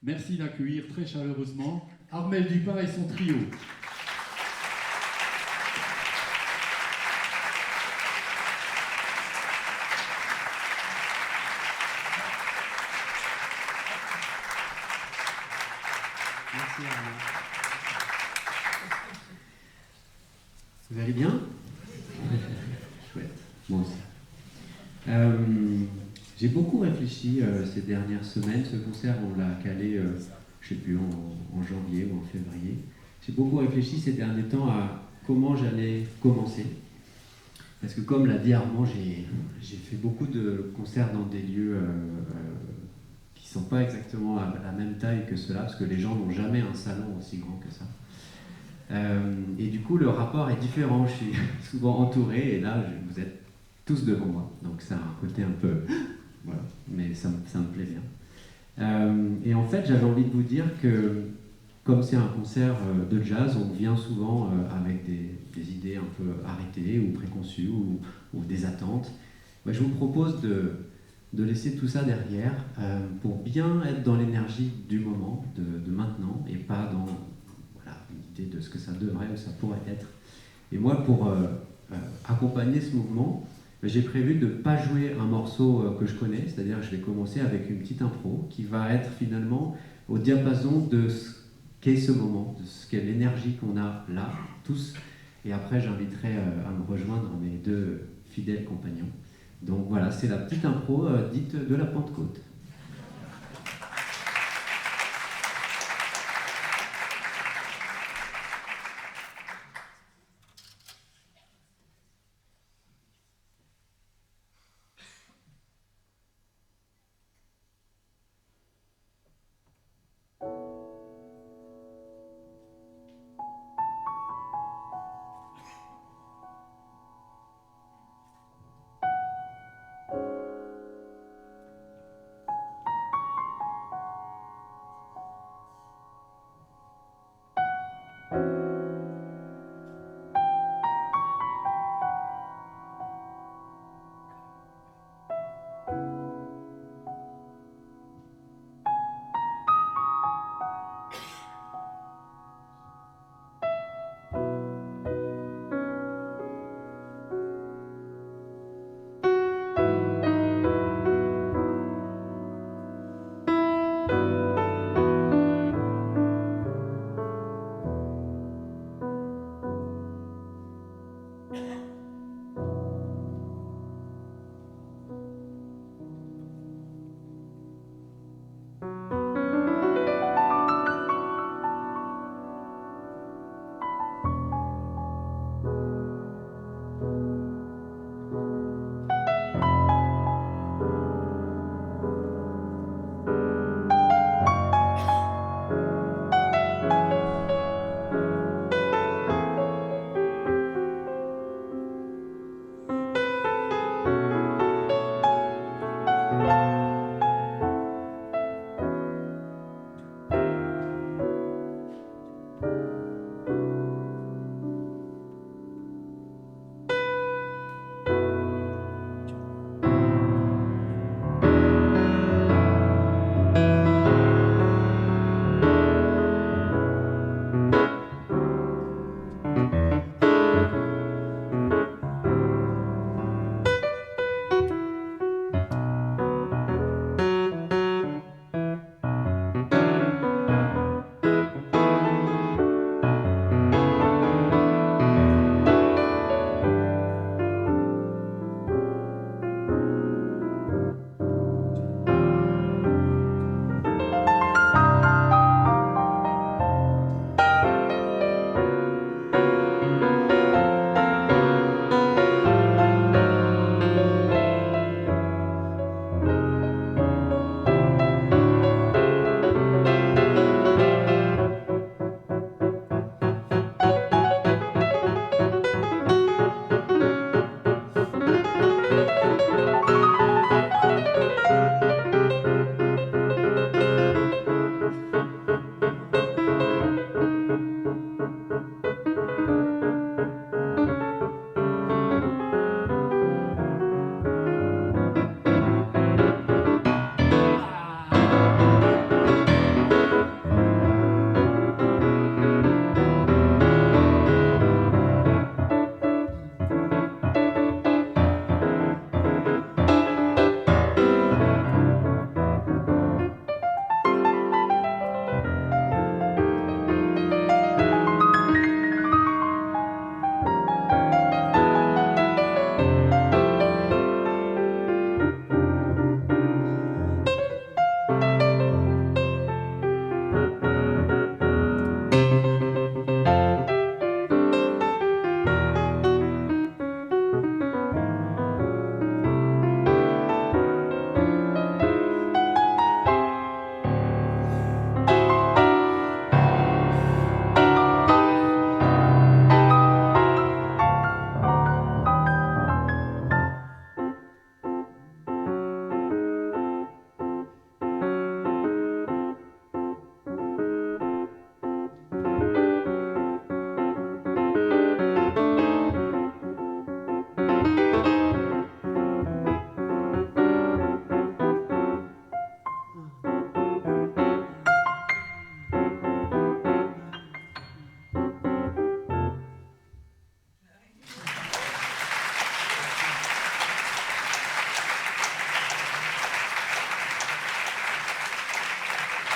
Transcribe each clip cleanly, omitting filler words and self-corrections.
Merci d'accueillir très chaleureusement Armel Dupin et son trio. Merci Armel. Vous allez bien? Chouette, moi aussi. J'ai beaucoup réfléchi ces dernières semaines. Ce concert, on l'a calé, je ne sais plus, en janvier ou en février. J'ai beaucoup réfléchi ces derniers temps à comment j'allais commencer. Parce que comme l'a dit Armand, j'ai fait beaucoup de concerts dans des lieux qui ne sont pas exactement à la même taille que ceux-là, parce que les gens n'ont jamais un salon aussi grand que ça. Et du coup, le rapport est différent. Je suis souvent entouré, et là, vous êtes tous devant moi. Donc ça a un côté un peu... Voilà, mais ça me plaît bien. Et en fait, j'avais envie de vous dire que, comme c'est un concert de jazz, on vient souvent avec des idées un peu arrêtées ou préconçues ou des attentes. Moi, je vous propose de laisser tout ça derrière pour bien être dans l'énergie du moment, de maintenant, et pas dans une idée de ce que ça devrait ou ça pourrait être. Et moi, pour accompagner ce mouvement, j'ai prévu de ne pas jouer un morceau que je connais, c'est-à-dire que je vais commencer avec une petite impro qui va être finalement au diapason de ce qu'est ce moment, de ce qu'est l'énergie qu'on a là, tous. Et après, j'inviterai à me rejoindre mes deux fidèles compagnons. Donc voilà, c'est la petite impro dite de la Pentecôte.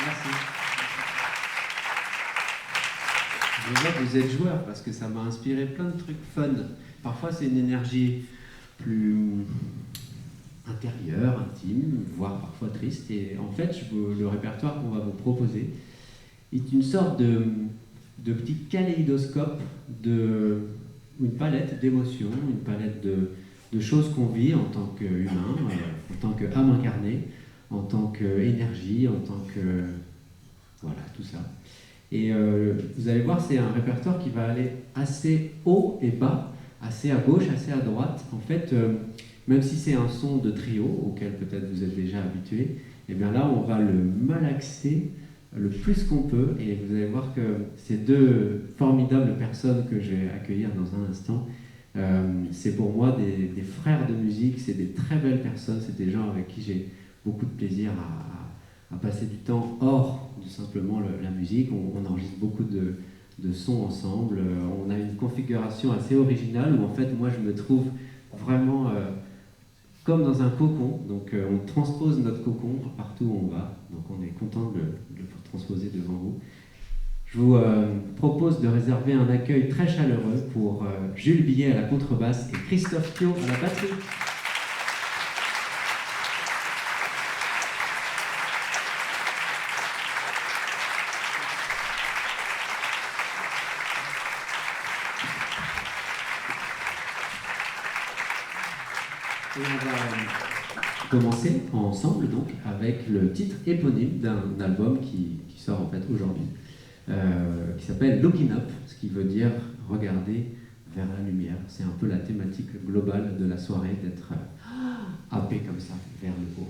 Merci. Je vois que vous êtes joueur parce que ça m'a inspiré plein de trucs fun. Parfois, c'est une énergie plus intérieure, intime, voire parfois triste. Et en fait, le répertoire qu'on va vous proposer est une sorte de petit kaléidoscope, une palette d'émotions, une palette de choses qu'on vit en tant qu'humain, en tant qu'âme incarnée, en tant qu'énergie, en tant que... Voilà, tout ça. Et vous allez voir, c'est un répertoire qui va aller assez haut et bas, assez à gauche, assez à droite. En fait, même si c'est un son de trio, auquel peut-être vous êtes déjà habitué, et bien là, on va le malaxer le plus qu'on peut. Et vous allez voir que ces deux formidables personnes que je vais accueillir dans un instant, c'est pour moi des frères de musique, c'est des très belles personnes, c'est des gens avec qui j'ai beaucoup de plaisir à passer du temps hors de simplement la musique. On enregistre beaucoup de sons ensemble. On a une configuration assez originale où en fait moi je me trouve vraiment comme dans un cocon. Donc on transpose notre cocon partout où on va. Donc on est content de le transposer devant vous. Je vous propose de réserver un accueil très chaleureux pour Jules Billet à la contrebasse et Christophe Piot à la batterie. Et on va commencer ensemble donc avec le titre éponyme d'un album qui sort en fait aujourd'hui, qui s'appelle Looking Up, ce qui veut dire regarder vers la lumière. C'est un peu la thématique globale de la soirée, d'être happé comme ça vers le haut.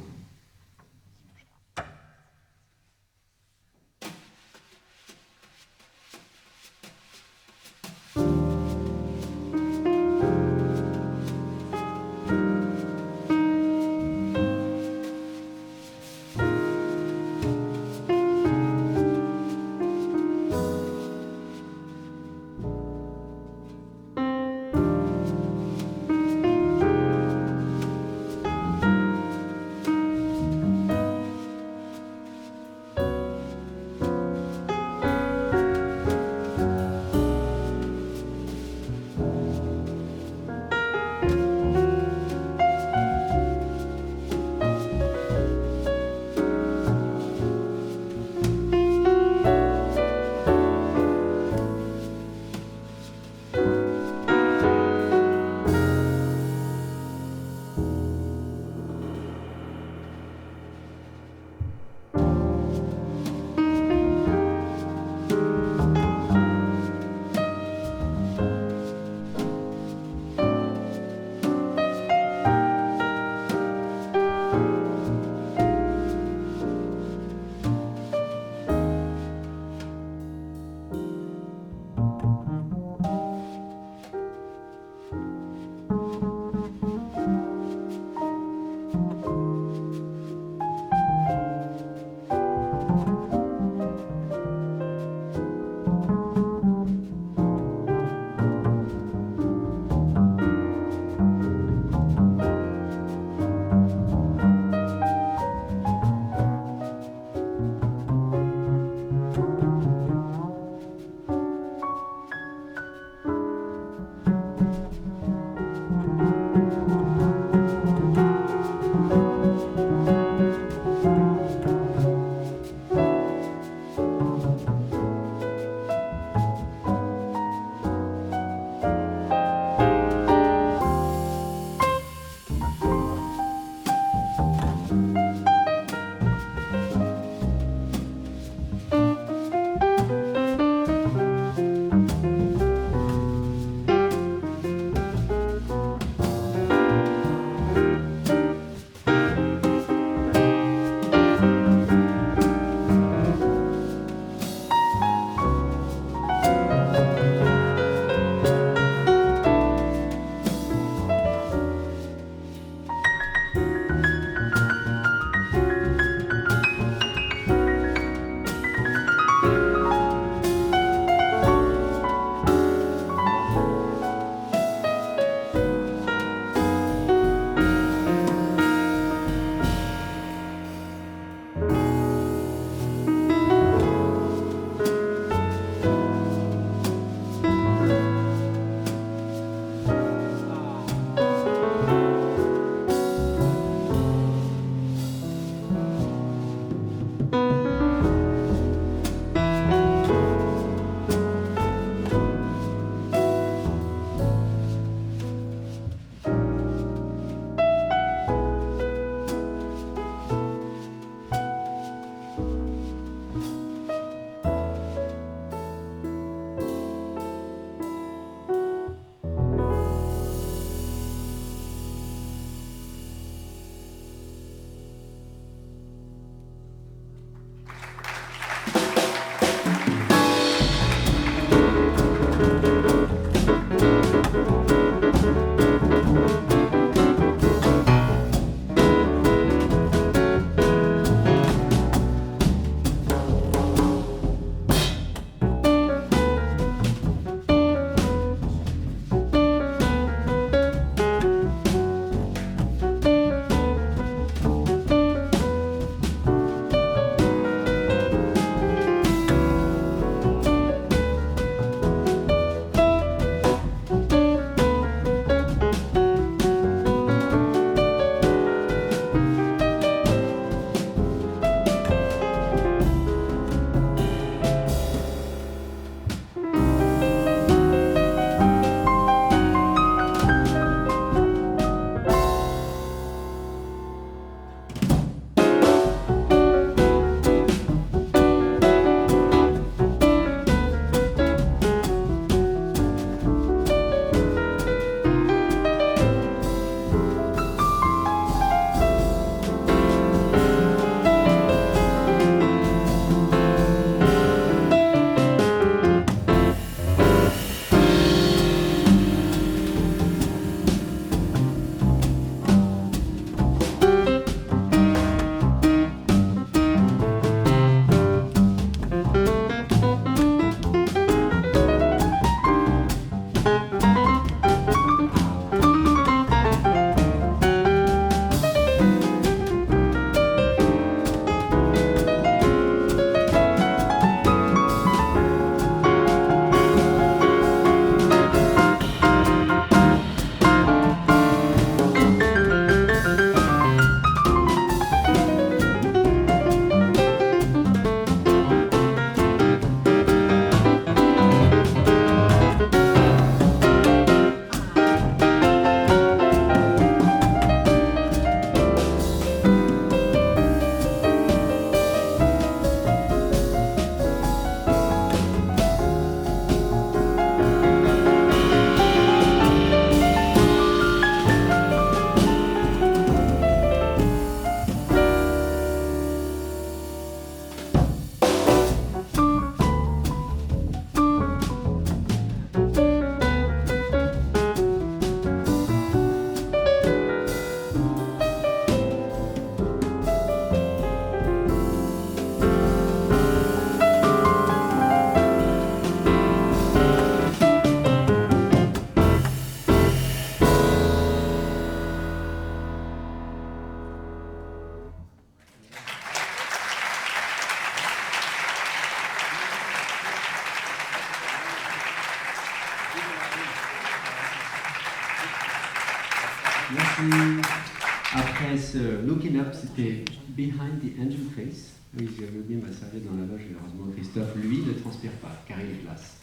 Après ce Looking Up, c'était Behind the Angel Face. Oui, j'avais oublié ma serviette dans la loge, et heureusement Christophe, lui, ne transpire pas, car il est classe.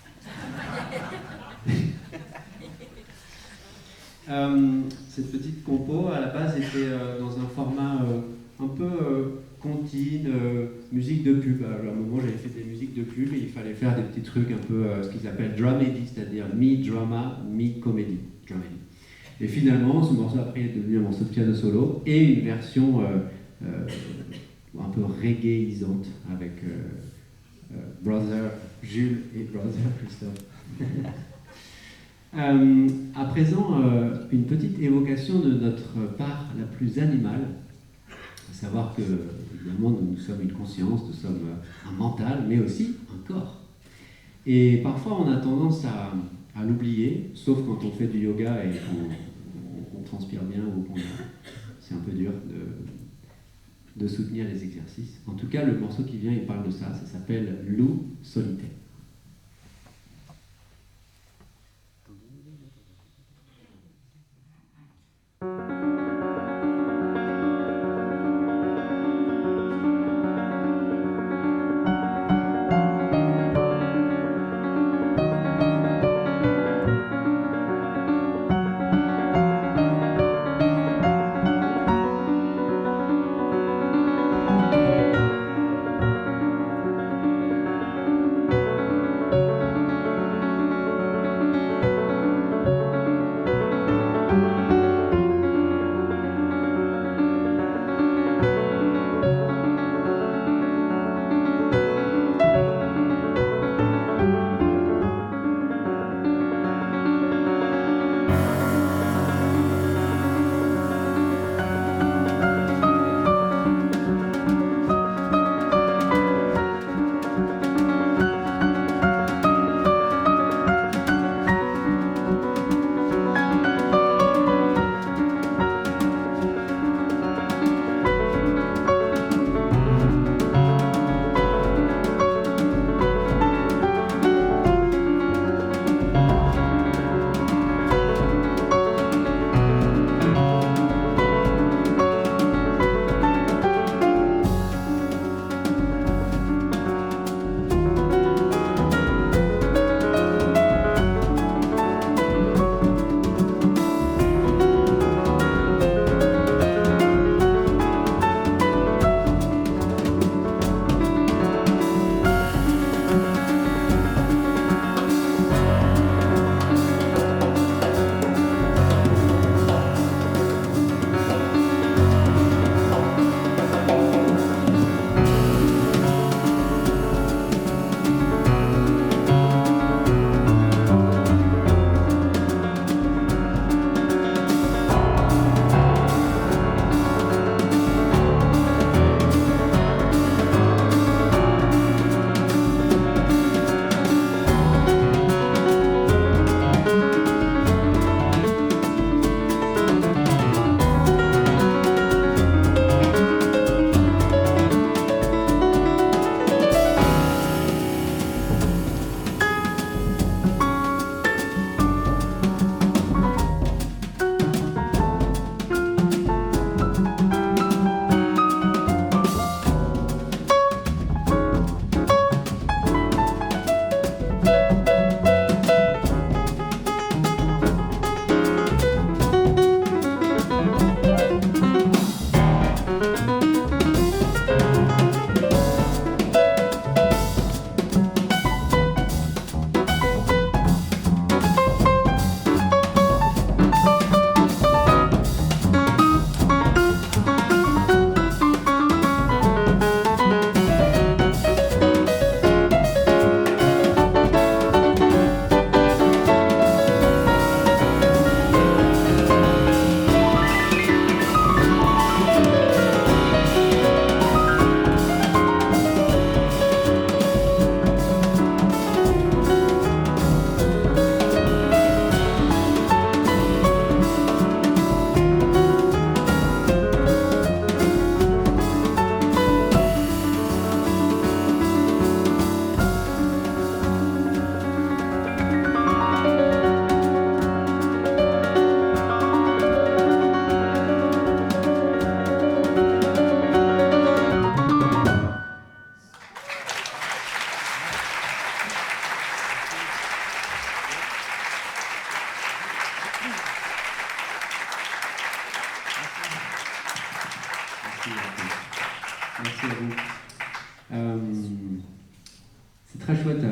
Cette petite compo, à la base, était dans un format un peu comptine, musique de pub. Alors, à un moment, j'avais fait des musiques de pub et il fallait faire des petits trucs un peu, ce qu'ils appellent dramedy, c'est-à-dire mi-drama, mi-comédie. Et finalement, ce morceau après est devenu un morceau de piano solo et une version un peu reggaeisante avec Brother Jules et Brother Christophe. À présent, une petite évocation de notre part la plus animale, à savoir que, évidemment, nous sommes une conscience, nous sommes un mental, mais aussi un corps. Et parfois, on a tendance à l'oublier, sauf quand on fait du yoga et qu'on transpire bien ou qu'on c'est un peu dur de soutenir les exercices. En tout cas, le morceau qui vient, il parle de ça, ça s'appelle Loup solitaire. Merci à vous. C'est très chouette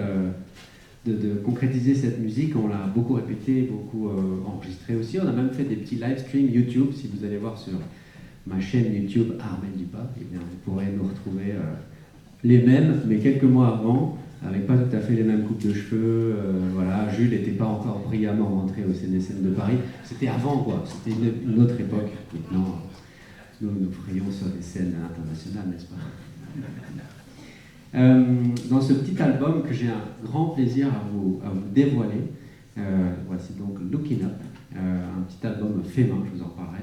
de concrétiser cette musique. On l'a beaucoup répété, beaucoup enregistré aussi. On a même fait des petits live streams YouTube. Si vous allez voir sur ma chaîne YouTube Armel Dupas, eh bien, vous pourrez nous retrouver les mêmes, mais quelques mois avant, avec pas tout à fait les mêmes coupes de cheveux. Voilà, Jules n'était pas encore brillamment rentré au CNSM de Paris. C'était avant, quoi. C'était une autre époque. Maintenant, nous ferions sur des scènes internationales, n'est-ce pas? Dans ce petit album que j'ai un grand plaisir à vous dévoiler, voici donc Looking Up, un petit album fait main, je vous en parlerai.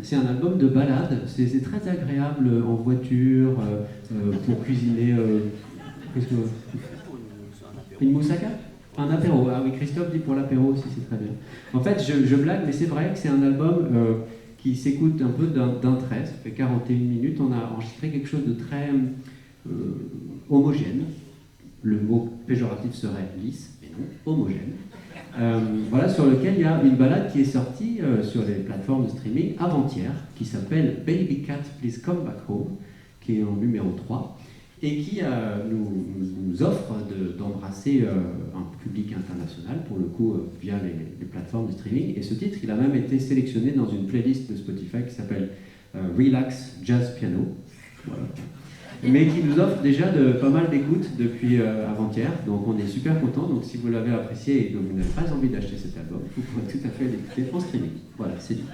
C'est un album de ballade, c'est très agréable en voiture, pour cuisiner. Qu'est-ce que... Une moussaka? Un apéro, ah oui, Christophe dit pour l'apéro aussi, c'est très bien. En fait, je blague, mais c'est vrai que c'est un album qui s'écoute un peu d'un trait, ça fait 41 minutes, on a enregistré quelque chose de très homogène. Le mot péjoratif serait lisse, mais non, homogène. Voilà, sur lequel il y a une balade qui est sortie sur les plateformes de streaming avant-hier, qui s'appelle Baby Cat Please Come Back Home, qui est en numéro 3, et qui nous offre d'embrasser un public international, pour le coup, via les plateformes de streaming. Et ce titre, il a même été sélectionné dans une playlist de Spotify qui s'appelle Relax Jazz Piano. Voilà. Mais qui nous offre déjà pas mal d'écoutes depuis avant-hier, donc on est super contents. Donc si vous l'avez apprécié et que vous n'avez pas envie d'acheter cet album, vous pourrez tout à fait l'écouter en streaming. Voilà, c'est dit.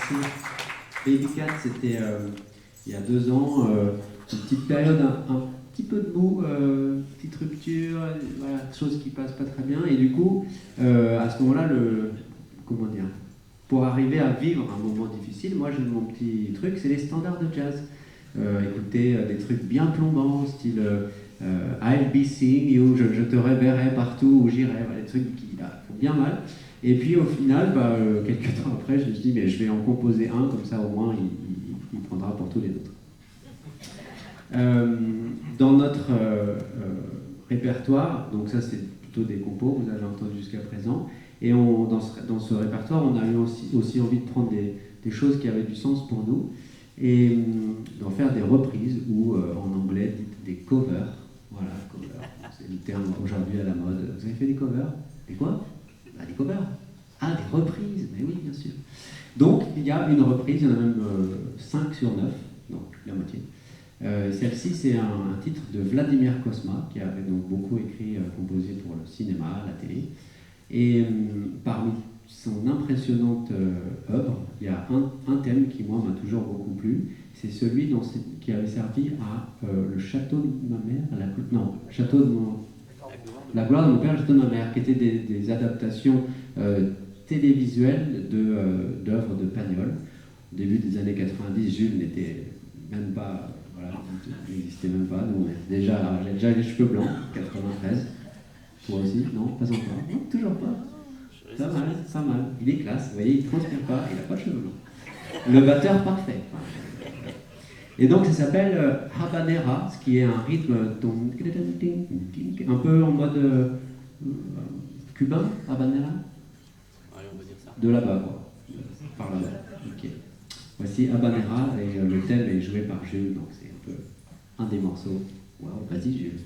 Merci. Baby Cat, c'était il y a 2 ans, une petite période un petit peu de mou, petite rupture, voilà, chose qui passe pas très bien. Et du coup, à ce moment-là, comment dire, pour arriver à vivre un moment difficile, moi j'ai mon petit truc, c'est les standards de jazz. Écouter des trucs bien plombants, style I'll be seeing you, je te reverrai partout où j'irai, voilà, des trucs qui font bien mal. Et puis au final, quelques temps après, je me suis dit, mais je vais en composer un, comme ça au moins il prendra pour tous les autres. Dans notre répertoire, donc ça c'est plutôt des compos, vous avez entendu jusqu'à présent, et dans ce répertoire, on a eu aussi envie de prendre des choses qui avaient du sens pour nous, et d'en faire des reprises, ou en anglais, des covers. Voilà, covers, c'est le terme aujourd'hui à la mode. Vous avez fait des covers? Des quoi? Des covers. Ah, des reprises, mais oui, bien sûr. Donc, il y a une reprise, il y en a même 5 sur 9, donc la moitié. Celle-ci, c'est un titre de Vladimir Cosma, qui avait donc beaucoup écrit, composé pour le cinéma, la télé. Et parmi son impressionnante œuvre, il y a un thème qui, moi, m'a toujours beaucoup plu. C'est celui qui avait servi à le château de ma mère, la gloire de mon père, le château de ma mère, qui étaient des adaptations télévisuelles d'œuvres de Pagnol. Au début des années 90, Jules n'était même pas, voilà, il n'existait même pas. Nous, j'ai déjà les cheveux blancs, 93. Toi aussi? Non, pas encore. Non, toujours pas. Pas mal. Il est classe, vous voyez, il ne transpire pas, il n'a pas de cheveux blancs. Le batteur parfait. Et donc ça s'appelle Habanera, ce qui est un rythme un peu en mode cubain, Habanera. Allez, on va dire ça. De là-bas, quoi. Par là-bas. Ok. Voici Habanera, et le thème est joué par Jules, donc c'est un peu un des morceaux. Waouh, vas-y Jules.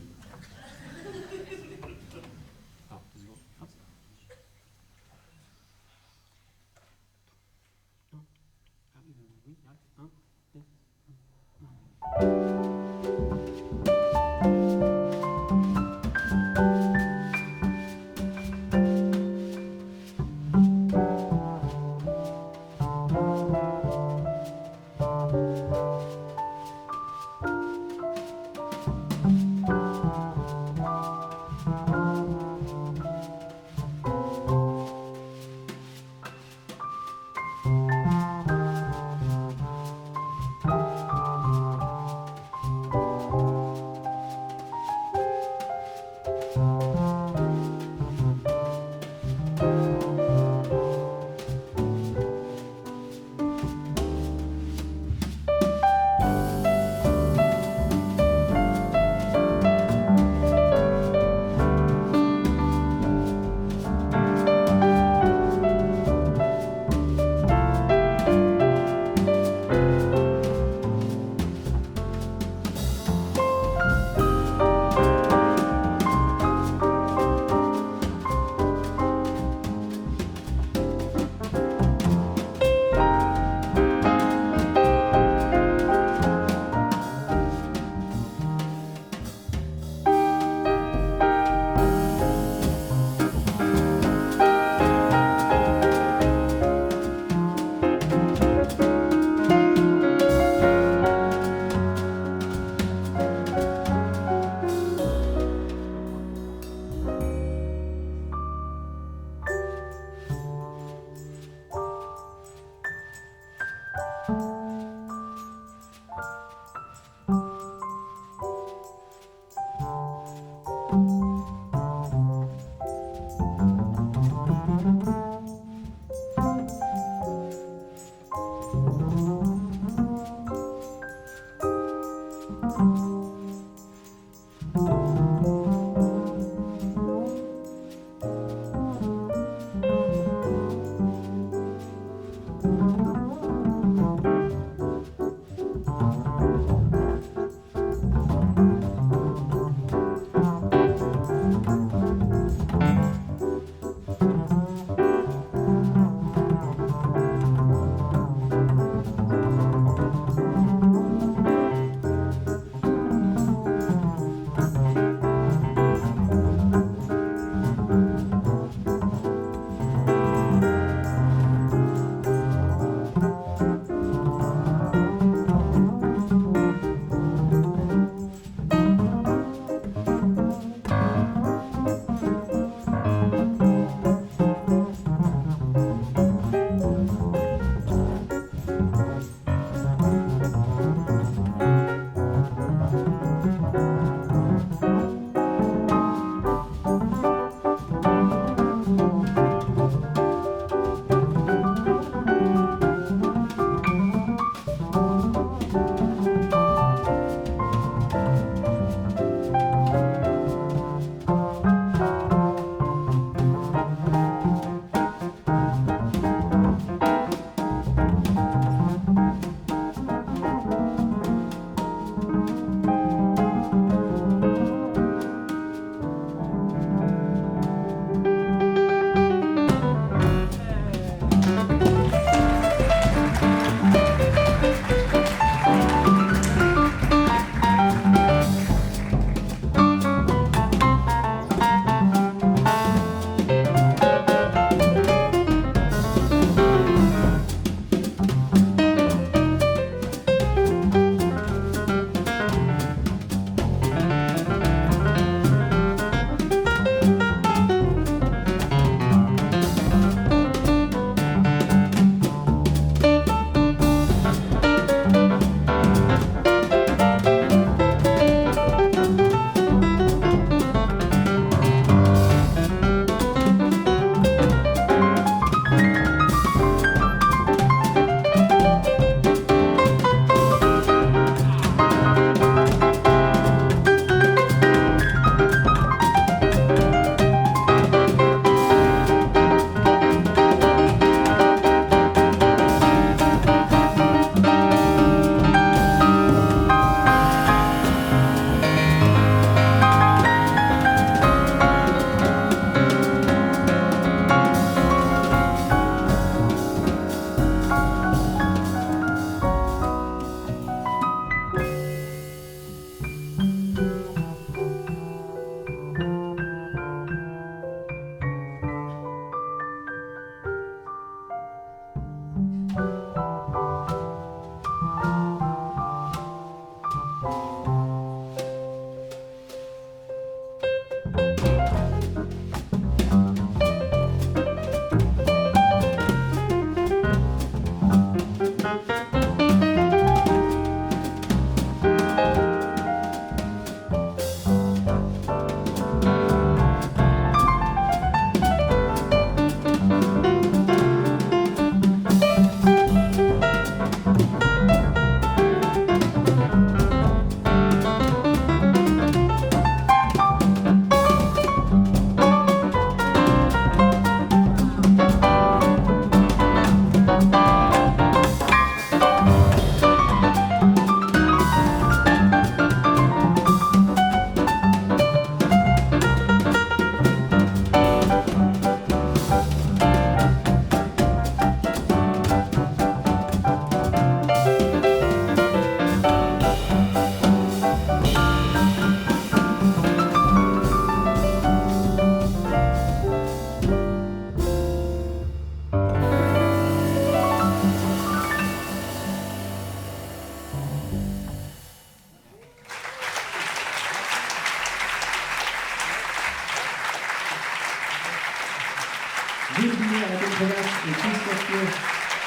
Gilles Billet à la contrebasse et Christophe Pieux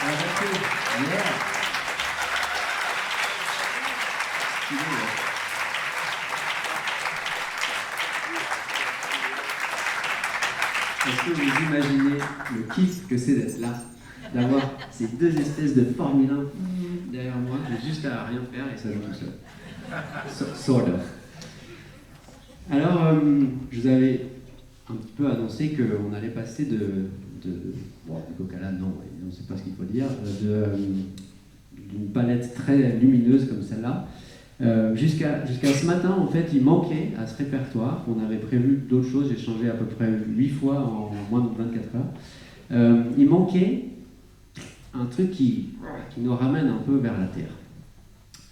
à la batterie. Yeah. Est-ce que vous imaginez le kiff que c'est d'être là, d'avoir ces deux espèces de Formule 1 derrière moi, j'ai juste à rien faire et ça joue tout seul. Sort of. Alors, je vous avais un petit peu annoncé qu'on allait passer bon, du coq à l'âne, non, on ne sait pas ce qu'il faut dire, d'une palette très lumineuse comme celle-là. Jusqu'à ce matin, en fait, il manquait à ce répertoire. On avait prévu d'autres choses, j'ai changé à peu près 8 fois en moins de 24 heures. Il manquait un truc qui nous ramène un peu vers la terre.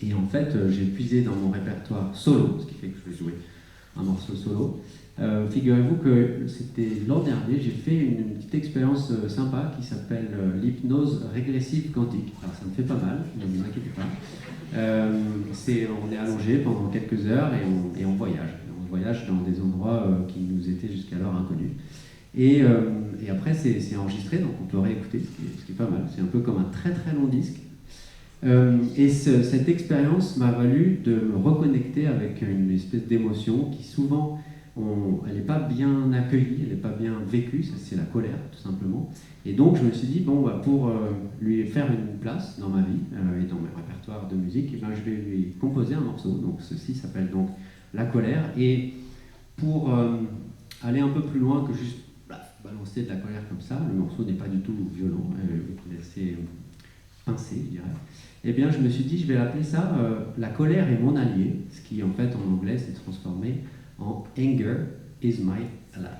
Et en fait, j'ai puisé dans mon répertoire solo, ce qui fait que je vais jouer un morceau solo. Figurez-vous que c'était l'an dernier, j'ai fait une petite expérience sympa qui s'appelle l'hypnose régressive quantique. Alors ça me fait pas mal, ne vous inquiétez pas. On est allongé pendant quelques heures et on voyage. On voyage dans des endroits qui nous étaient jusqu'alors inconnus. Et après, c'est enregistré, donc on peut réécouter, ce qui est pas mal. C'est un peu comme un très très long disque. Cette expérience m'a valu de me reconnecter avec une espèce d'émotion qui souvent, elle n'est pas bien accueillie, elle n'est pas bien vécue, ça c'est la colère tout simplement. Et donc je me suis dit, bon, pour lui faire une place dans ma vie et dans mes répertoires de musique, et ben, je vais lui composer un morceau. Donc ceci s'appelle donc La colère. Et pour aller un peu plus loin que juste balancer de la colère comme ça, le morceau n'est pas du tout violent, il est assez pincé, je dirais. Eh bien, je me suis dit, je vais l'appeler ça La colère est mon allié, ce qui en fait en anglais s'est transformé en Anger is my ally.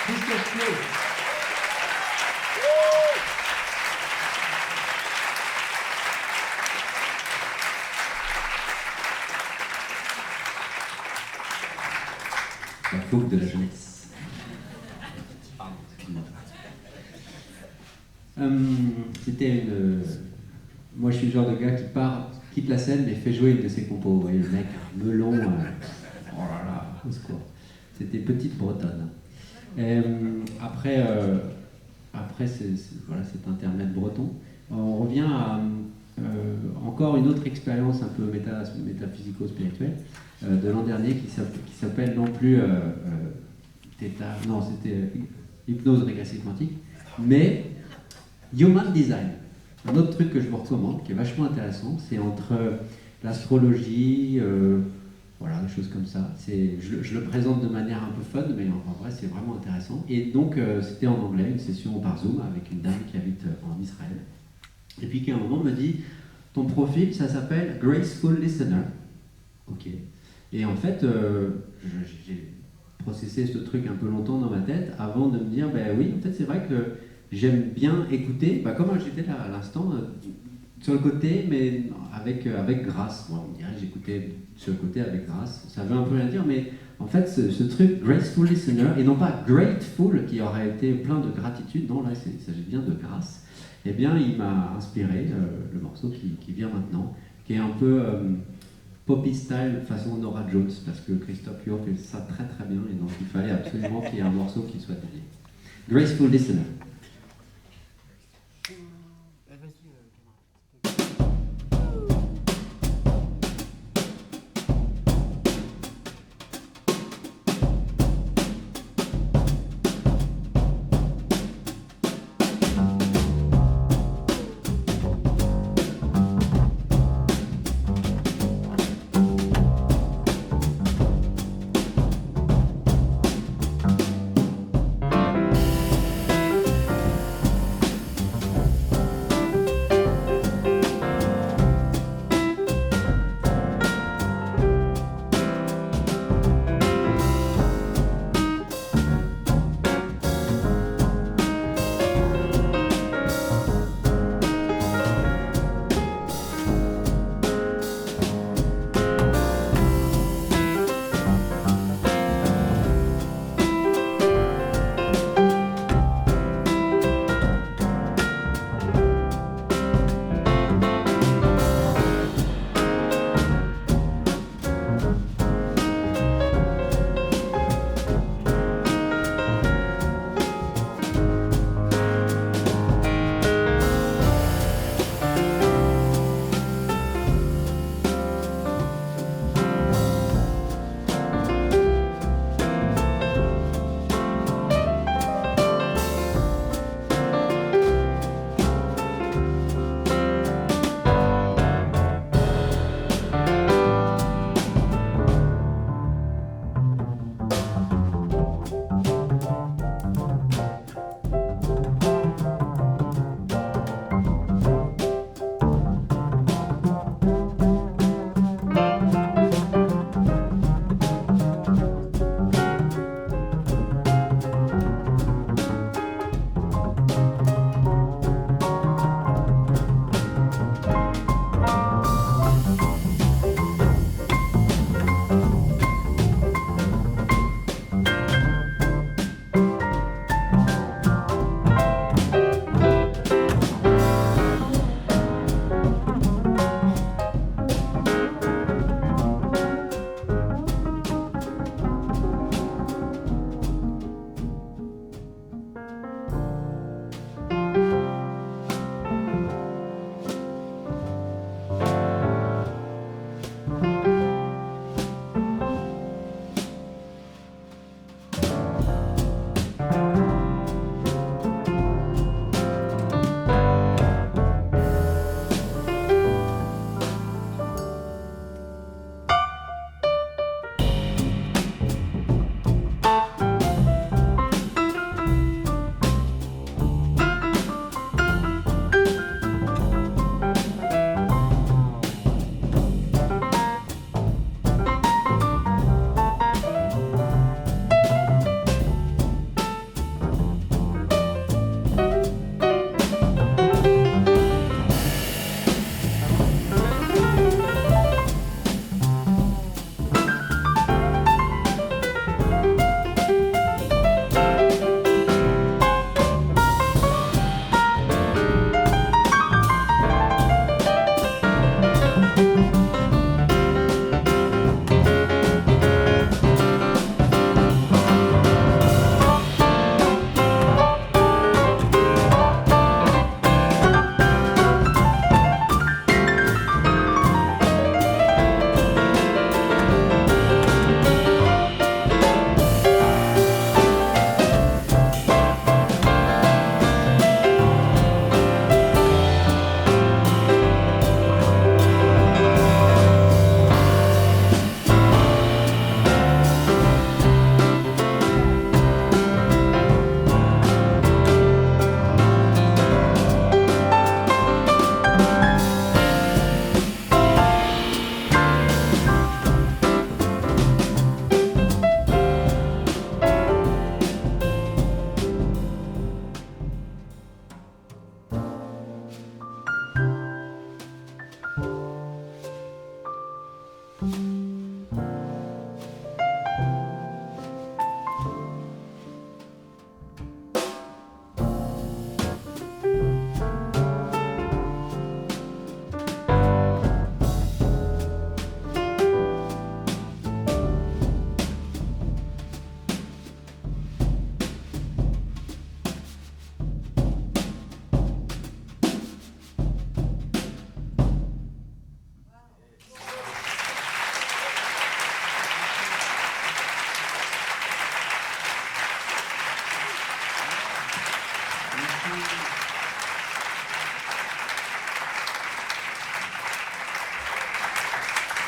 Christophe Flo. La fougue de la jeunesse. Pardon, excuse-moi. C'était une. Moi, je suis le genre de gars qui part, quitte la scène et fait jouer une de ses compos. Vous voyez, le mec, un melon. Oh là là, au secours. C'était Petite Bretonne. Après voilà, cet intermède breton, on revient à encore une autre expérience un peu métaphysico-spirituelle de l'an dernier qui s'appelle non plus c'était hypnose régressive quantique, mais Human Design. Un autre truc que je vous recommande, qui est vachement intéressant, c'est entre l'astrologie, voilà, des choses comme ça. Je le présente de manière un peu fun, mais en vrai, c'est vraiment intéressant. Et donc, c'était en anglais, une session par Zoom avec une dame qui habite en Israël. Et puis, qui à un moment me dit, ton profil, ça s'appelle Graceful Listener. Ok. Et en fait, j'ai processé ce truc un peu longtemps dans ma tête avant de me dire, ben oui, en fait, c'est vrai que j'aime bien écouter, comme j'étais là à l'instant, sur le côté, mais avec grâce. Bon, on dirait que j'écoutais sur le côté avec grâce. Ça veut un peu rien dire, mais en fait, ce truc, graceful listener, et non pas grateful, qui aurait été plein de gratitude, non, là, il s'agit bien de grâce, eh bien, il m'a inspiré le morceau qui vient maintenant, qui est un peu poppy style façon Nora Jones, parce que Christophe Yor fait ça très très bien, et donc il fallait absolument qu'il y ait un morceau qui soit dédié. Graceful listener.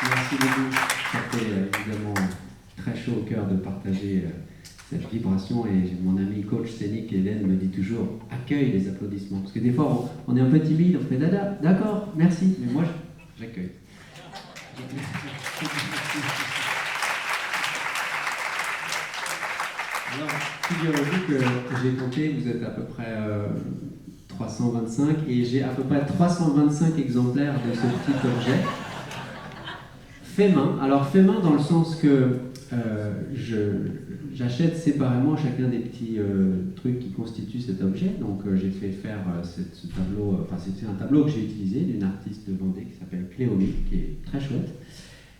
Merci beaucoup. Ça fait évidemment très chaud au cœur de partager cette vibration. Et mon ami coach scénique Hélène me dit toujours accueille les applaudissements. Parce que des fois, on est un peu timide, on fait dada, d'accord, merci. Mais moi, j'accueille. Alors, figurez-vous que j'ai compté, vous êtes à peu près 325 et j'ai à peu près 325 exemplaires de ce petit objet fait main. Alors fait main dans le sens que j'achète séparément chacun des petits trucs qui constituent cet objet. Donc j'ai fait faire ce tableau, enfin c'est un tableau que j'ai utilisé d'une artiste de Vendée qui s'appelle Cléomi, qui est très chouette.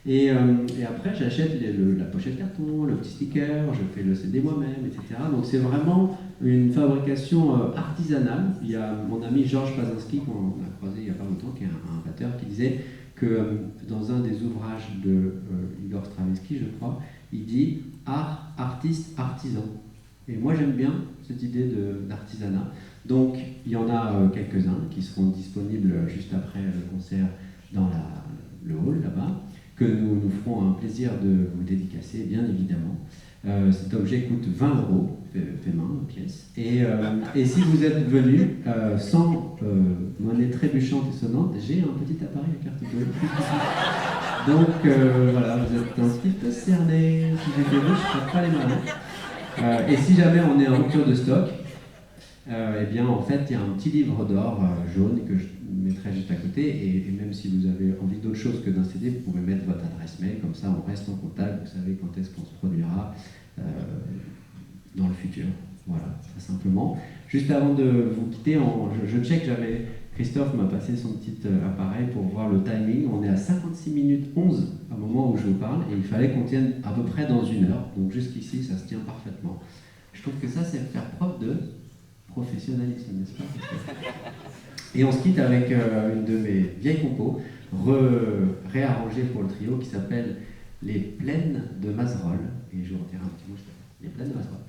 Et après, j'achète la pochette carton, le petit sticker, je fais le CD moi-même, etc. Donc c'est vraiment une fabrication artisanale. Il y a mon ami Georges Pazinski, qu'on a croisé il n'y a pas longtemps, qui est un batteur, qui disait que dans un des ouvrages de Igor Stravinsky, je crois, il dit « art, artiste, artisan ». Et moi j'aime bien cette idée d'artisanat. Donc il y en a quelques-uns qui seront disponibles juste après le concert dans le hall là-bas, que nous nous ferons un plaisir de vous dédicacer, bien évidemment. Cet objet coûte 20 €, fait main, pièce. Et si vous êtes venu sans monnaie trébuchante et sonnante, j'ai un petit appareil à carte bleue. Donc voilà, vous êtes un petit peu cerné. Si j'étais vous, je ne ferais pas les malins. Et si jamais on est en rupture de stock, eh bien en fait il y a un petit livre d'or jaune que je mettrai juste à côté et même si vous avez envie d'autre chose que d'un CD, vous pouvez mettre votre adresse mail, comme ça on reste en contact, vous savez quand est-ce qu'on se produira dans le futur. Voilà, très simplement. Juste avant de vous quitter, je check, Christophe m'a passé son petit appareil pour voir le timing. On est à 56 minutes 11 au moment où je vous parle et il fallait qu'on tienne à peu près dans 1 heure. Donc jusqu'ici, ça se tient parfaitement. Je trouve que ça, c'est faire preuve de professionnalisme, n'est-ce pas? Et on se quitte avec une de mes vieilles compos, réarrangée pour le trio, qui s'appelle Les Plaines de Mazerolles. Et je vous retirerai un petit mot, Les Plaines de Mazerolles.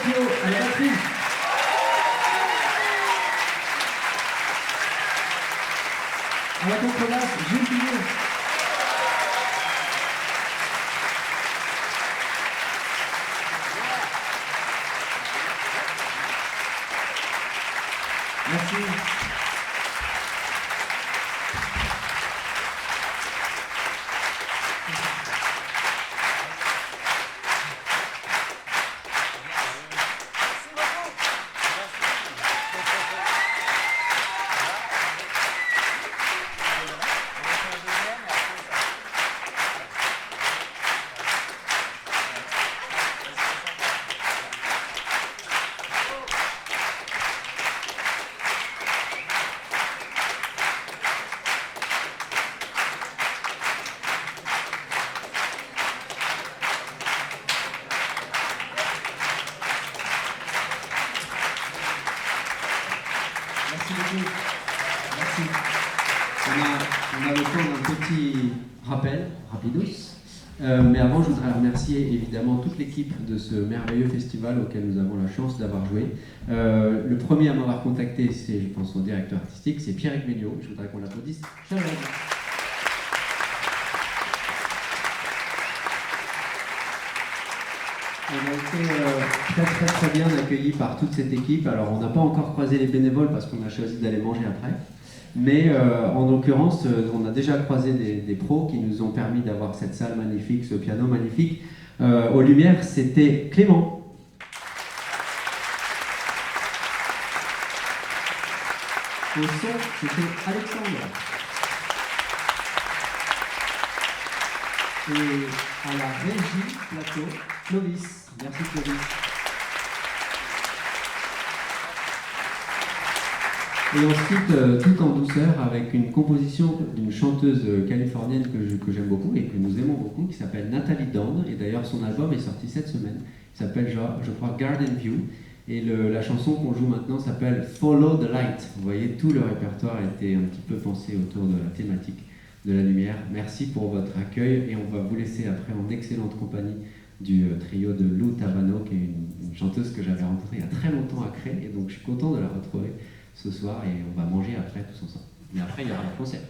Capio à la batterie. À la contrebasse, Gilles Pillon. Merci. Merci beaucoup. Merci. On a le temps d'un petit rappel, rapidos. Mais avant, je voudrais remercier évidemment toute l'équipe de ce merveilleux festival auquel nous avons la chance d'avoir joué. Le premier à m'avoir contacté, c'est, je pense, son directeur artistique, c'est Pierre Egmelio. Je voudrais qu'on l'applaudisse chaleureusement. On a été très bien accueillis par toute cette équipe. Alors on n'a pas encore croisé les bénévoles parce qu'on a choisi d'aller manger après. Mais en l'occurrence, on a déjà croisé des pros qui nous ont permis d'avoir cette salle magnifique, ce piano magnifique. Aux lumières, c'était Clément. Au son, c'était Alexandre. Et à la régie plateau, Clovis. Merci Clovis. Et ensuite, tout en douceur, avec une composition d'une chanteuse californienne que j'aime beaucoup et que nous aimons beaucoup, qui s'appelle Nathalie Dawn. Et d'ailleurs, son album est sorti cette semaine. Il s'appelle, je crois, Garden View. Et la chanson qu'on joue maintenant s'appelle Follow the Light. Vous voyez, tout le répertoire a été un petit peu pensé autour de la thématique de la lumière. Merci pour votre accueil et on va vous laisser après en excellente compagnie du trio de Lou Tavano, qui est une chanteuse que j'avais rencontrée il y a très longtemps à Cré, et donc je suis content de la retrouver ce soir et on va manger après tous ensemble. Mais après il y aura le concert.